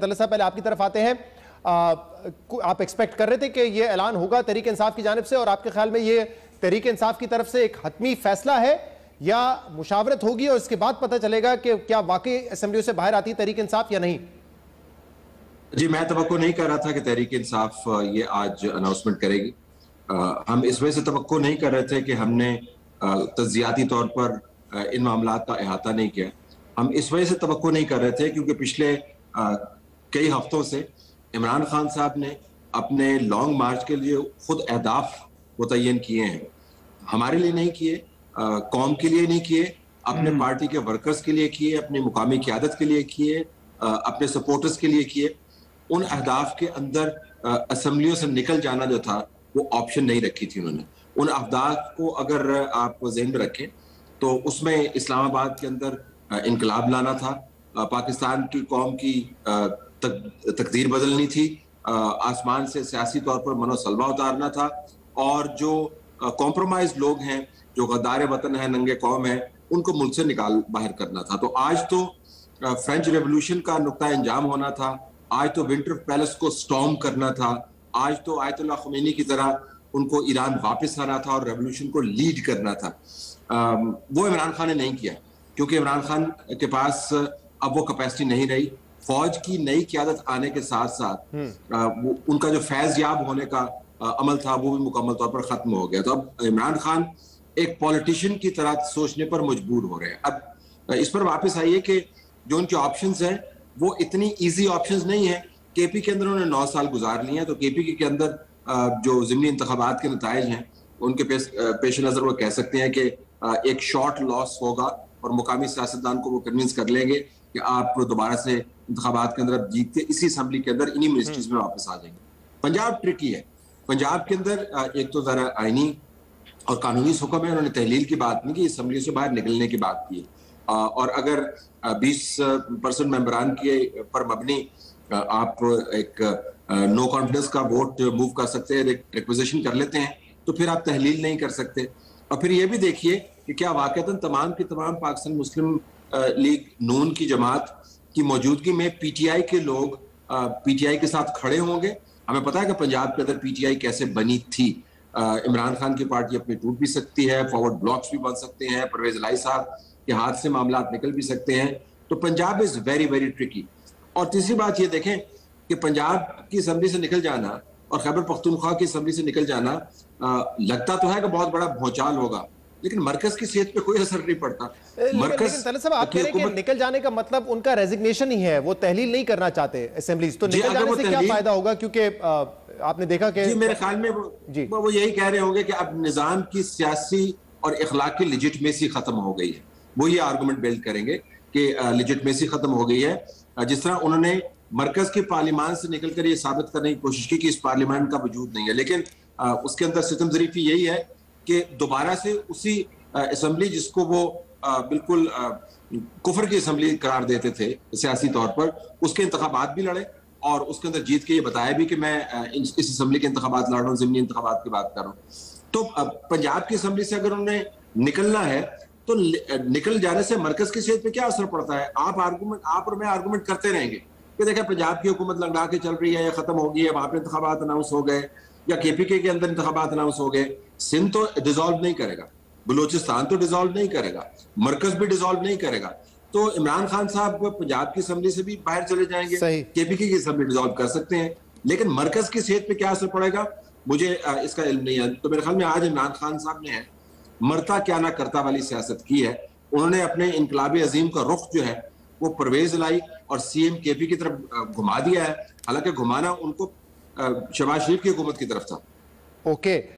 तलत साहब पहले आपकी तरफ आते हैं। आप एक्सपेक्ट कर रहे थे कि ये ऐलान होगा तहरीक इंसाफ की जानिब से, और आपके ख्याल में ये तहरीक इंसाफ की तरफ से एक हतमी फैसला है या मुशावरत होगी और इसके बाद पता चलेगा कि क्या वाकई असेंबली से बाहर आती है तहरीक इंसाफ या नहीं? जी, मैं तवक्को नहीं कर रहा था कि तहरीक इंसाफ ये आज अनाउंसमेंट करेगी। हम इस वजह से तवक्को नहीं कर रहे थे कि हमने तज्जियाती तौर पर इन मामलात का अहाता नहीं किया। हम इस वजह से तवक्को नहीं कर रहे थे क्योंकि पिछले कई हफ्तों से इमरान खान साहब ने अपने लॉन्ग मार्च के लिए खुद अहदाफ मुतय्यन किए हैं। हमारे लिए नहीं किए, कौम के लिए नहीं किए, अपने पार्टी के वर्कर्स के लिए किए, अपनी मुकामी क़यादत के लिए किए, अपने सपोर्टर्स के लिए किए। उन अहदाफ के अंदर असम्बलियों से निकल जाना जो था वो ऑप्शन नहीं रखी थी उन्होंने। उन अहदाफ को अगर आप ज़हन में रखें तो उसमें इस्लामाबाद के अंदर इनकलाब लाना था, पाकिस्तान की कौम की तकदीर बदलनी थी, आसमान से सियासी तौर पर मनोसलबा उतारना था, और जो कॉम्प्रोमाइज लोग हैं, जो गद्दार वतन है, नंगे कौम है, उनको मुल्क से निकाल बाहर करना था। तो आज तो फ्रेंच रेवोल्यूशन का नुक्ता अंजाम होना था, आज तो विंटर पैलेस को स्टॉर्म करना था, आज तो आयतुल्लाह खुमैनी की तरह उनको ईरान वापस आना था और रेवोल्यूशन को लीड करना था। वो इमरान खान ने नहीं किया क्योंकि इमरान खान के पास अब वो कैपेसिटी नहीं रही। फौज की नई क़यादत आने के साथ साथ उनका जो फैज याब होने का अमल था वो भी मुकम्मल तौर पर खत्म हो गया। तो अब इमरान खान एक पॉलिटिशियन की तरह सोचने पर मजबूर हो रहे हैं। अब इस पर वापस आइए कि जो उनके ऑप्शंस हैं वो इतनी इजी ऑप्शंस नहीं है। केपी के अंदर उन्होंने 9 साल गुजार लिए हैं, तो केपी के अंदर जो ज़िमनी इंतखाबात के नताइज हैं उनके पेश नज़र वो कह सकते हैं कि एक शॉर्ट लॉस होगा और मुकामी सियासतदान को वो कन्विंस कर लेंगे कि आप दोबारा से इंतखाबात के अंदर जीत के इसी असम्बली के अंदर इन्हीं मिनिस्ट्रीज में वापस आ जाएंगे। पंजाब ट्रिकी है। पंजाब के अंदर एक तो ज़रा आइनी और कानूनी हुक्म है, उन्होंने तहलील की बात नहीं की, असम्बली से बाहर निकलने की बात की। और अगर 20% मेंबरान के पर मबनी आप एक नो कॉन्फिडेंस का वोट मूव कर सकते हैं, रिक्वेजिशन कर लेते हैं, तो फिर आप तहलील नहीं कर सकते। और फिर ये भी देखिए कि क्या वाकईतन तमाम की तमाम पाकिस्तान मुस्लिम लीग नून की जमात की मौजूदगी में पीटीआई के लोग पीटीआई के साथ खड़े होंगे। हमें पता है कि पंजाब के अंदर पीटीआई कैसे बनी थी। इमरान खान की पार्टी अपनी टूट भी सकती है, फॉरवर्ड ब्लॉक्स भी बन सकते हैं, परवेज लाई साहब के हाथ से मामला निकल भी सकते हैं। तो Punjab is very very tricky. और तीसरी बात ये देखें कि पंजाब की असम्बली से निकल जाना और खैबर पख्तूनख्वा की असम्बली से निकल जाना लगता तो है कि बहुत बड़ा भूचाल होगा, लेकिन मरकज की सेहत पे कोई असर नहीं पड़ता। लेकिन तलत साहब आप कह रहे हैं कि निकल जाने का मतलब उनका रेजिग्नेशन ही है, वो तहलील नहीं करना चाहते असेंबलीज, तो निकल जाने से क्या फायदा होगा? क्योंकि आपने देखा कि मेरे ख्याल में वो यही कह रहे होंगे कि अब निजाम की सियासी और इखलाकी लिजिटमेसी खत्म हो गई है। वो ये आर्गूमेंट बिल्ड करेंगे कि लिजिटमेसी खत्म हो गई है। जिस तरह उन्होंने मरकज की पार्लियामान से निकलकर ये साबित करने की कोशिश की कि इस पार्लियामेंट का वजूद नहीं है, लेकिन उसके अंदर सितम ज़रीफी यही है कि दोबारा से उसी असम्बली जिसको वो बिल्कुल कुफर की असम्बली करार देते थे सियासी तौर पर, उसके इंतखाबात भी लड़े और उसके अंदर जीत के ये बताया भी कि मैं इस असम्बली के इंतखाबात लड़ रहा हूँ, ज़िमनी इंतखाबात की बात कर रहा हूँ। तो पंजाब की असम्बली से अगर उन्हें निकलना है तो निकल जाने से मरकज की सेहत पे क्या असर पड़ता है? आप और मैं आर्गूमेंट करते रहेंगे कि देखिए पंजाब की हुकूमत लंघा के चल रही है या खत्म हो गई है, वहां पे इंतखाबात अनाउंस हो गए या केपीके के अंदर इंतखाबात अनाउंस हो गए। सिंध तो डिसॉल्व नहीं करेगा, बलूचिस्तान तो डिसॉल्व नहीं करेगा, मरकज भी डिसॉल्व नहीं करेगा। तो इमरान खान साहब पंजाब की असम्बली से भी बाहर चले जाएंगे, केपीके की असम्बली डिसॉल्व कर सकते हैं, लेकिन मरकज की सेहत पे क्या असर पड़ेगा मुझे इसका इल्म नहीं है। तो मेरे ख्याल में आज इमरान खान साहब ने मरता क्या ना करता वाली सियासत की है। उन्होंने अपने इनकलाबी अजीम का रुख जो है वो परवेज लाई और सीएम केपी की तरफ घुमा दिया है, हालांकि घुमाना उनको शहबाज शरीफ की हुकूमत की तरफ था। ओके।